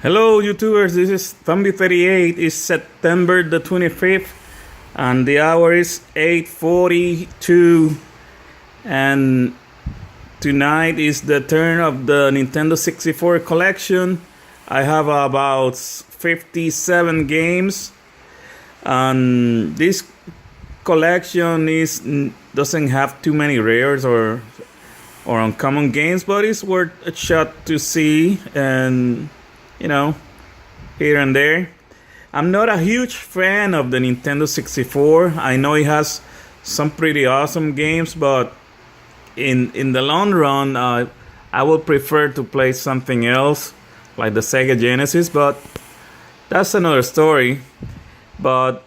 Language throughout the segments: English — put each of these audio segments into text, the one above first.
Hello, YouTubers. This is Thumby38. It's September the 25th, and the hour is 8:42. And tonight is the turn of the Nintendo 64 collection. I have about 57 games, and this collection doesn't have too many rares or uncommon games, but it's worth a shot to see and here and there. I'm not a huge fan of the Nintendo 64. I know it has some pretty awesome games, but in the long run, I would prefer to play something else like the Sega Genesis, but that's another story. But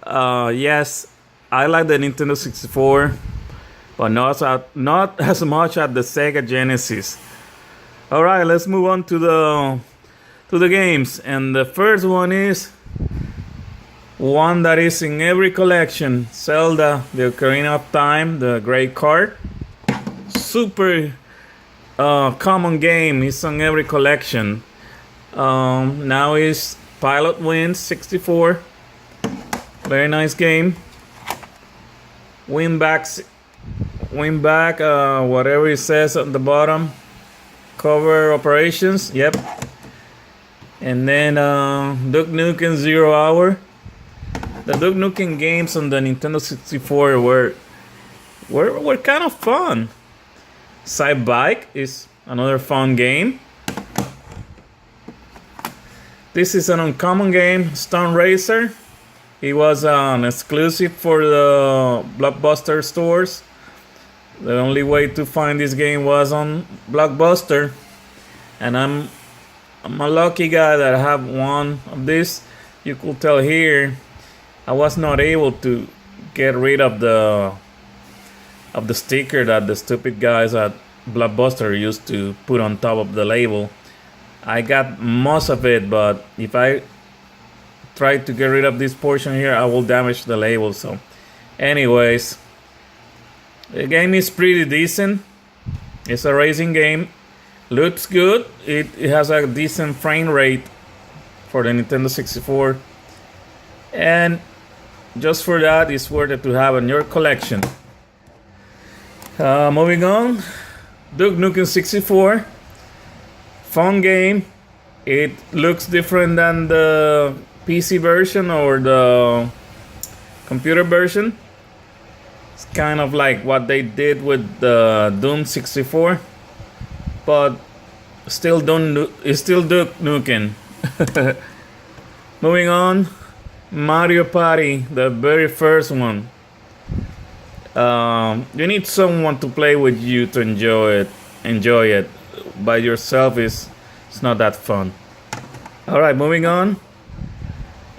yes, I like the Nintendo 64, but not as much as the Sega Genesis. All right, let's move on to the games, and the first one is one that is in every collection: Zelda: The Ocarina of Time, the great card. Super common game. It's on every collection. Now is Pilot Wings 64. Very nice game. Win back. Whatever it says at the bottom. Cover operations. Yep. And then Duke Nukem 0 Hour. The Duke Nukem games on the Nintendo 64 were kind of fun. Side Bike is another fun game. This is an uncommon game, Stone Racer. It was an exclusive for the Blockbuster stores. The only way to find this game was on Blockbuster, and I'm a lucky guy that I have one of this. You could tell here I was not able to get rid of the sticker that the stupid guys at Blockbuster used to put on top of the label. I got most of it, but if I try to get rid of this portion here, I will damage the label. So anyways, the game is pretty decent. It's a racing game. Looks good. It has a decent frame rate for the Nintendo 64. And just for that, it's worth it to have in your collection. Moving on. Duke Nukem 64. Fun game. It looks different than the PC version or the computer version. It's kind of like what they did with the Doom 64. But it's still Duke Nukem. Moving on, Mario Party, the very first one. You need someone to play with you to enjoy it. By yourself it's not that fun. All right, moving on.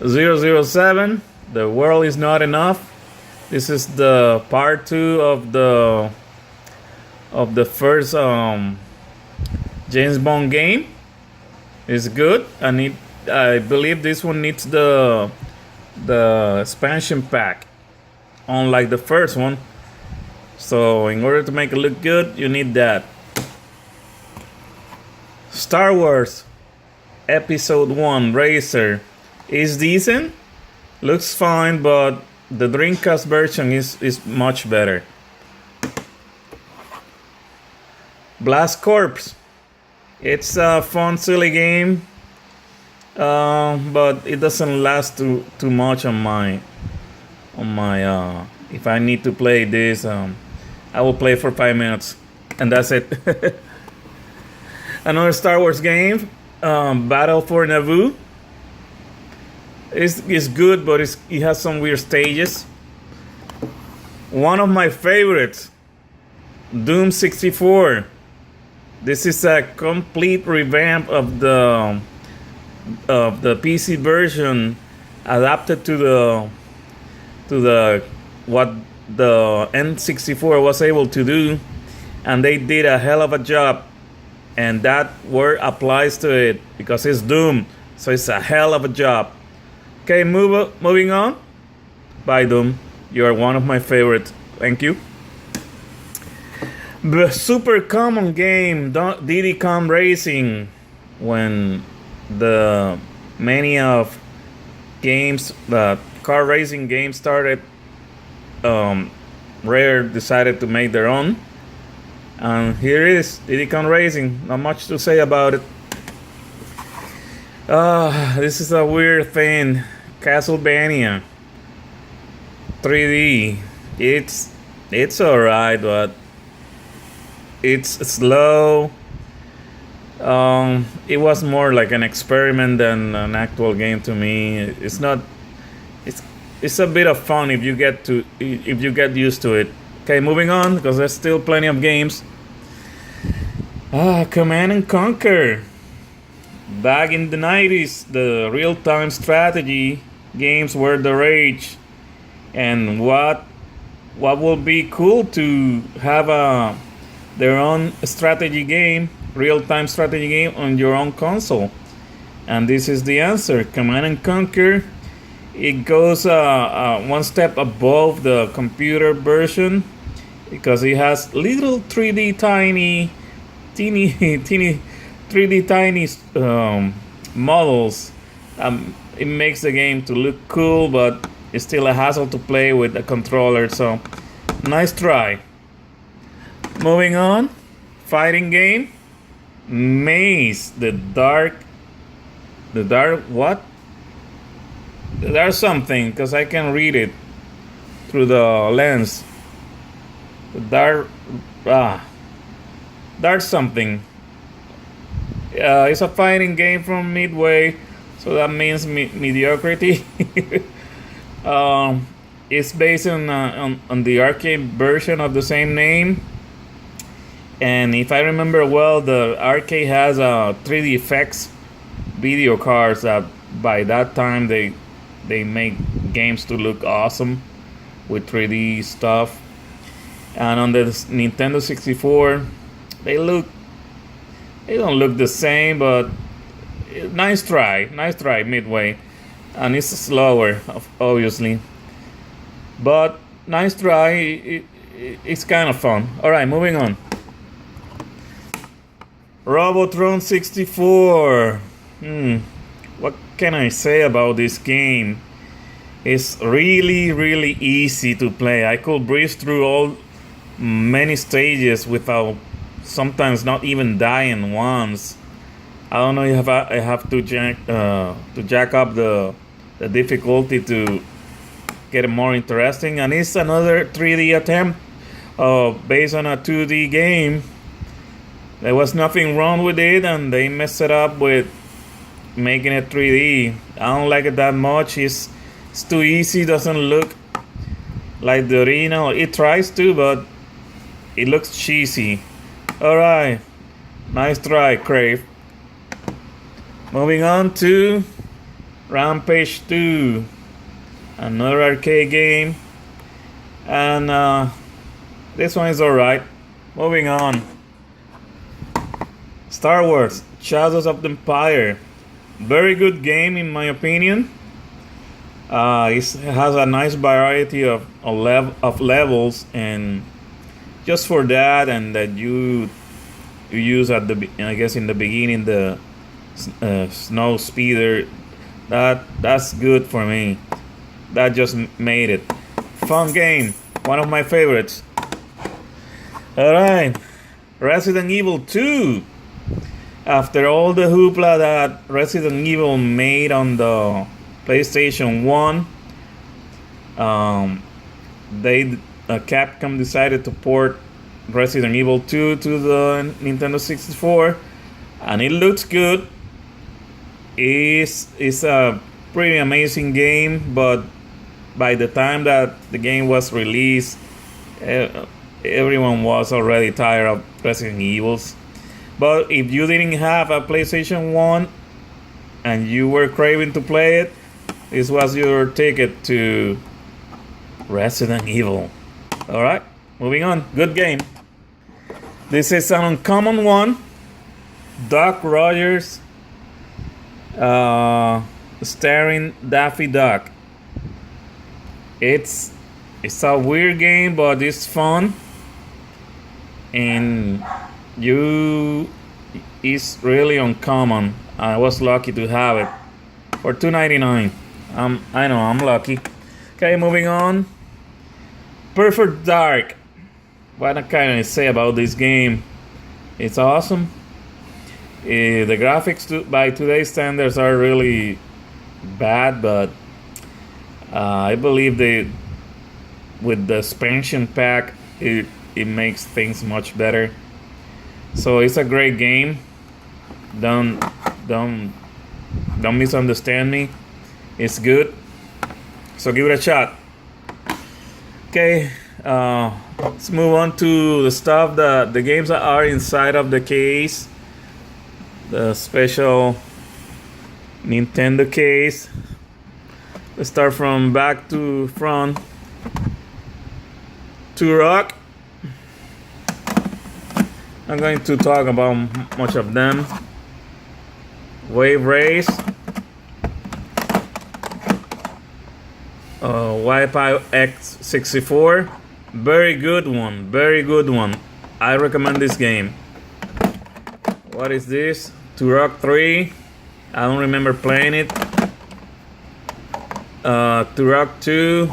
007, The World Is Not Enough. This is the part 2 of the first James Bond game. Is good, and I believe this one needs the expansion pack, unlike the first one. So in order to make it look good, you need that. Star Wars Episode 1 Racer is decent, looks fine, but the Dreamcast version is much better. Blast Corps. It's a fun, silly game, but it doesn't last too much on my. If I need to play this, I will play for 5 minutes, and that's it. Another Star Wars game, Battle for Naboo. It's good, but it has some weird stages. One of my favorites, Doom 64. This is a complete revamp of the PC version, adapted to the what the N64 was able to do, and they did a hell of a job. And that word applies to it because it's Doom, so it's a hell of a job. Okay, moving on. Bye, Doom. You are one of my favorites. Thank you. The super common game, Diddy Kong Racing, when the many of games, the car racing games started, um, Rare decided to make their own. And here it is, Diddy Kong Racing. Not much to say about it. This is a weird thing. Castlevania 3D. It's alright, but it's slow. It was more like an experiment than an actual game to me. It's not. It's a bit of fun if you get used to it. Okay, moving on because there's still plenty of games. Command and Conquer. Back in the 90s, the real-time strategy games were the rage. And what would be cool to have their own strategy game, real-time strategy game on your own console? And this is the answer. Command and Conquer. It goes one step above the computer version because it has little 3D teeny 3D tiny models. It makes the game to look cool, but it's still a hassle to play with the controller. So, nice try. Moving on, fighting game, Maze, the dark what? There's something because I can read it through the lens. The dark something. It's a fighting game from Midway, so that means mediocrity. It's based on the arcade version of the same name, and if I remember well, the arcade has 3D effects video cards that by that time they make games to look awesome with 3D stuff. And on the Nintendo 64, they don't look the same, but nice try, Midway. And it's slower, obviously, but nice try. It's kind of fun. All right, moving on. Robotron 64. What can I say about this game? It's really easy to play. I could breeze through all many stages without sometimes not even dying once. I don't know if I have to jack up the difficulty to get it more interesting. And it's another 3D attempt based on a 2D game. There was nothing wrong with it, and they messed it up with making it 3D. I don't like it that much. It's too easy. Doesn't look like the original. It tries to, but it looks cheesy. Alright, nice try, Crave. Moving on to Rampage 2, another arcade game, and this one is alright. Moving on. Star Wars Shadows of the Empire. Very good game in my opinion. It has a nice variety of levels, and just for that, and that you use at the in the beginning the snow speeder, that's good for me. That just made it fun game, one of my favorites. All right, Resident Evil 2. After all the hoopla that Resident Evil made on the PlayStation 1, Capcom decided to port Resident Evil 2 to the Nintendo 64, and it looks good. It's a pretty amazing game, but by the time that the game was released, everyone was already tired of Resident Evils. But if you didn't have a PlayStation 1 and you were craving to play it, this was your ticket to Resident Evil. Alright, moving on. Good game. This is an uncommon one. Duck Rogers, starring Daffy Duck. It's a weird game, but it's fun. And it's really uncommon. I was lucky to have it for $2.99. I know I'm lucky. Okay, moving on. Perfect Dark. What can I say about this game? It's awesome. The graphics by today's standards are really bad, but I believe with the expansion pack, it makes things much better. So it's a great game. Don't misunderstand me. It's good. So give it a shot. Okay, let's move on to the stuff that the games that are inside of the case. The special Nintendo case. Let's start from back to front. Turok. I'm going to talk about much of them. Wave Race. Wipeout X64. Very good one. Very good one. I recommend this game. What is this? Turok 3. I don't remember playing it. Turok 2.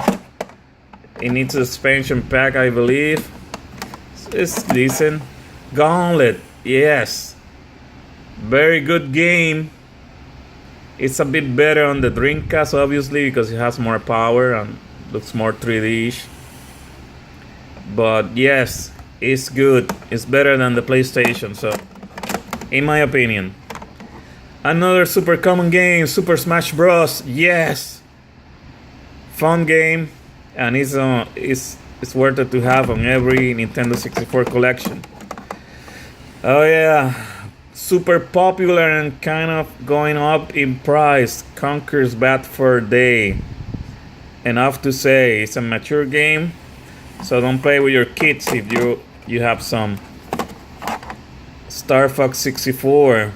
It needs an expansion pack, I believe. It's decent. Gauntlet. Yes. Very good game. It's a bit better on the Dreamcast, obviously, because it has more power and looks more 3D-ish. But yes, it's good. It's better than the PlayStation, so in my opinion. Another super common game, Super Smash Bros. Yes, fun game, and it's worth it to have on every Nintendo 64 collection. Oh yeah, super popular and kind of going up in price. Conker's Bad Fur Day. Enough to say, it's a mature game, so don't play with your kids if you have some. Star Fox 64.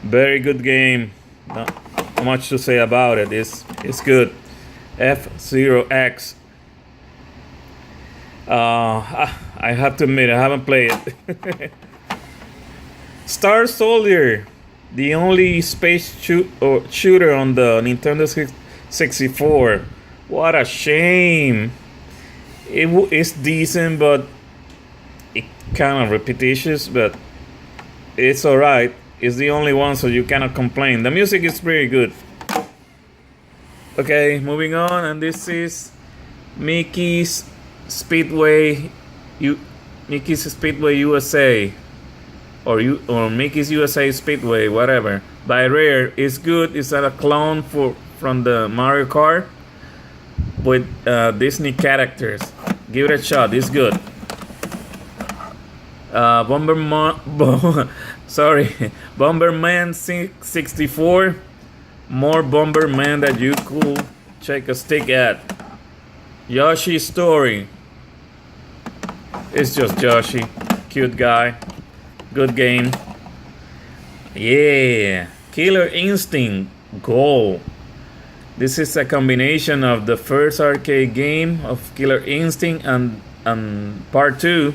Very good game. Not much to say about it. It's good. F-Zero X. I have to admit, I haven't played it. Star Soldier, the only space shooter on the Nintendo 64. What a shame. It's decent, but it kind of repetitious, but it's alright. It's the only one, so you cannot complain. The music is pretty good. Okay, moving on, and this is Mickey's Speedway USA, or Mickey's USA Speedway, whatever. By Rare. It's good. It's a clone from the Mario Kart with Disney characters. Give it a shot. It's good. Bomberman 64. More Bomberman that you could check a stick at. Yoshi Story. It's just Yoshi. Cute guy. Good game. Yeah. Killer Instinct Gold. This is a combination of the first arcade game of Killer Instinct and part 2.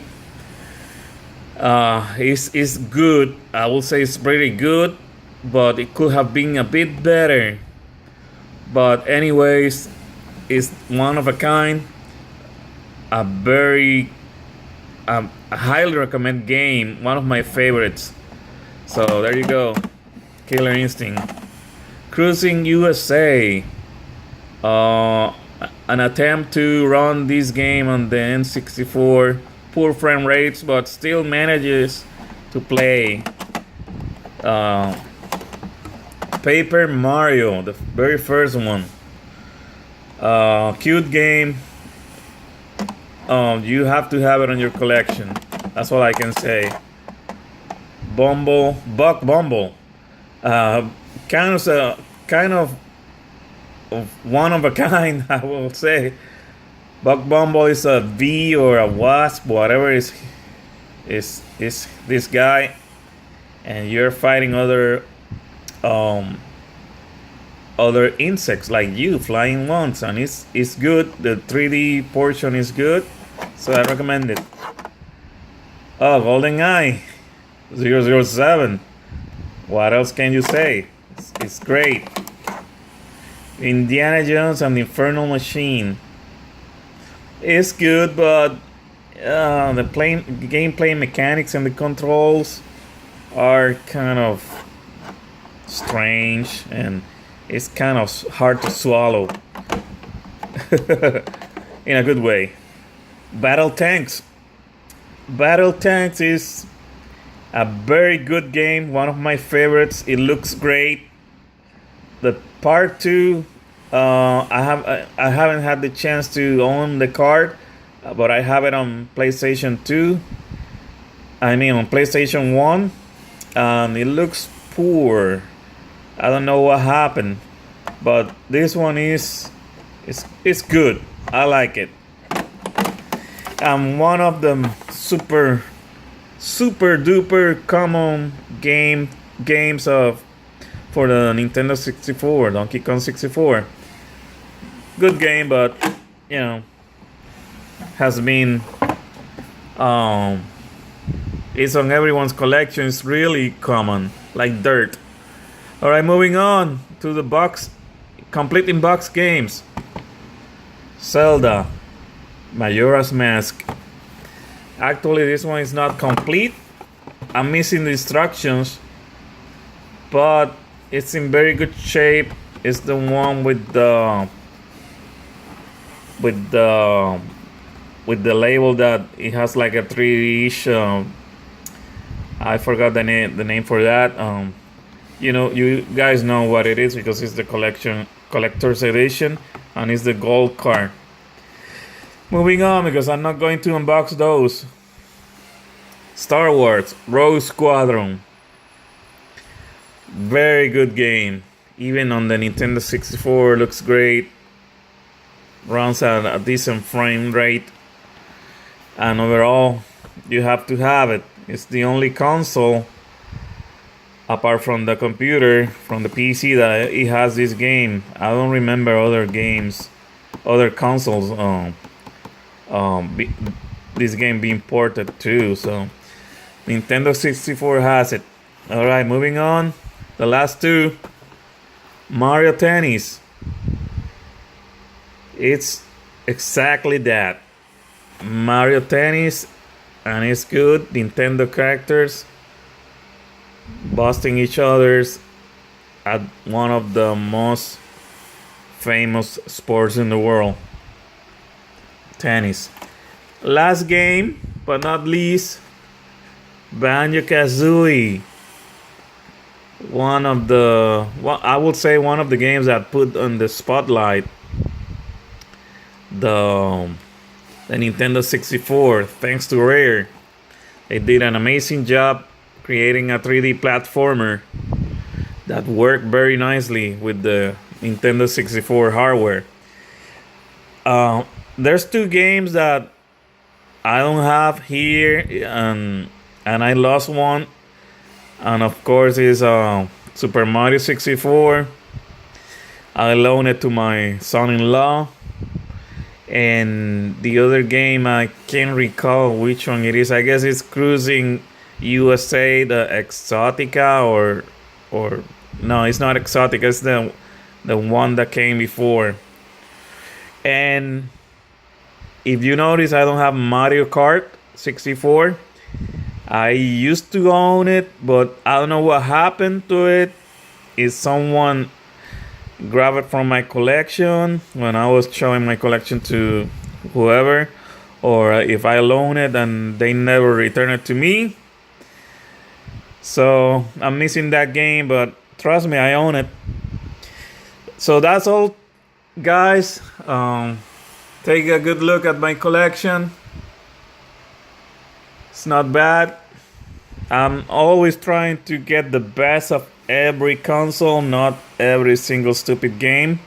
It's good. I will say it's pretty good, but it could have been a bit better. But anyways, it's one of a kind. A very I highly recommend game. One of my favorites. So there you go. Killer Instinct. Cruising USA. An attempt to run this game on the N64. Poor frame rates, but still manages to play. Paper Mario, the very first one. Cute game. You have to have it on your collection. That's all I can say. Buck Bumble. Kind of one of a kind, I will say. Buck Bumble is a bee or a wasp, whatever is this guy, and you're fighting other insects like you, flying ones, and it's good. The 3D portion is good, so I recommend it. Oh, GoldenEye 007. What else can you say? It's great. Indiana Jones and the Infernal Machine. It's good, but the gameplay mechanics and the controls are kind of strange, and it's kind of hard to swallow in a good way. Battle Tanks. Battle Tanks is a very good game, one of my favorites. It looks great. The part 2, I haven't had the chance to own the card, but I have it on PlayStation 2. I mean on PlayStation 1, and it looks poor. I don't know what happened, but this one is good. I like it. And one of the super duper common games for the Nintendo 64, Donkey Kong 64. Good game, but has been it's on everyone's collection. It's really common, like dirt. All right, moving on to the complete in box games. Zelda, Majora's Mask. Actually, this one is not complete. I'm missing the instructions, but it's in very good shape. It's the one with the label that it has like a 3D-ish. I forgot the name for that. You guys know what it is because it's the collector's edition, and it's the gold card. Moving on, because I'm not going to unbox those. Star Wars Rogue Squadron. Very good game. Even on the Nintendo 64, looks great. Runs at a decent frame rate. And overall, you have to have it. It's the only console, apart from the computer, from the PC, that it has this game. I don't remember other games, other consoles. This game being ported too. So Nintendo 64 has it. All right, moving on. The last two, Mario Tennis. It's exactly that, Mario Tennis, and it's good. Nintendo characters busting each other's at one of the most famous sports in the world, tennis. Last game, but not least, Banjo-Kazooie. I would say one of the games that put on the spotlight the Nintendo 64, thanks to Rare. They did an amazing job creating a 3D platformer that worked very nicely with the Nintendo 64 hardware. There's two games that I don't have here, and I lost one, and of course is Super Mario 64. I loaned it to my son-in-law, and the other game I can't recall which one it is. I guess it's Cruising USA, the Exotica, or no, it's not Exotica. It's the one that came before. And if you notice, I don't have Mario Kart 64. I used to own it, but I don't know what happened to it. Is someone grabbed it from my collection when I was showing my collection to whoever, or if I loan it and they never return it to me. So I'm missing that game, but trust me, I own it. So that's all, guys. Take a good look at my collection. It's not bad. I'm always trying to get the best of every console, not every single stupid game.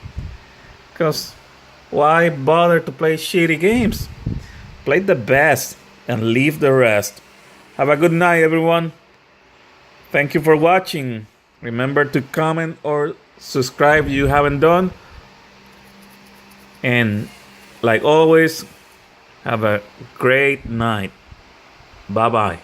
Because why bother to play shitty games? Play the best and leave the rest. Have a good night, everyone. Thank you for watching. Remember to comment or subscribe if you haven't done. And like always, have a great night. Bye-bye.